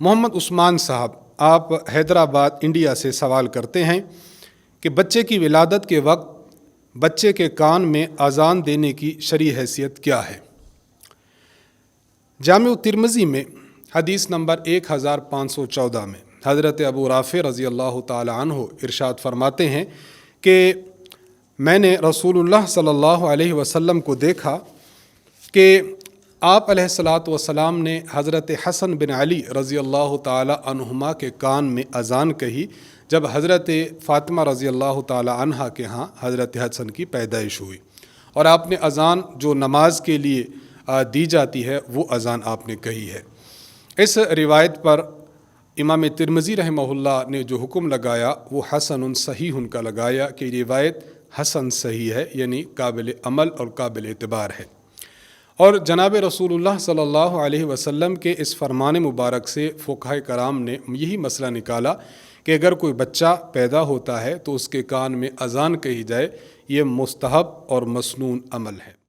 محمد عثمان صاحب آپ حیدرآباد انڈیا سے سوال کرتے ہیں کہ بچے کی ولادت کے وقت بچے کے کان میں اذان دینے کی شرعی حیثیت کیا ہے؟ جامع ترمذی میں حدیث نمبر 1514 میں حضرت ابو رافع رضی اللہ تعالی عنہ ارشاد فرماتے ہیں کہ میں نے رسول اللہ صلی اللہ علیہ وسلم کو دیکھا کہ آپ علیہ الصلاۃ والسلام نے حضرت حسن بن علی رضی اللہ تعالی عنہما کے کان میں اذان کہی جب حضرت فاطمہ رضی اللہ تعالی عنہا کے ہاں حضرت حسن کی پیدائش ہوئی، اور آپ نے اذان جو نماز کے لیے دی جاتی ہے وہ اذان آپ نے کہی ہے۔ اس روایت پر امام ترمذی رحمہ اللہ نے جو حکم لگایا وہ حسن صحیح ان کا لگایا کہ روایت حسن صحیح ہے، یعنی قابل عمل اور قابل اعتبار ہے۔ اور جناب رسول اللہ صلی اللہ علیہ وسلم کے اس فرمان مبارک سے فقہاء کرام نے یہی مسئلہ نکالا کہ اگر کوئی بچہ پیدا ہوتا ہے تو اس کے کان میں اذان کہی جائے، یہ مستحب اور مسنون عمل ہے۔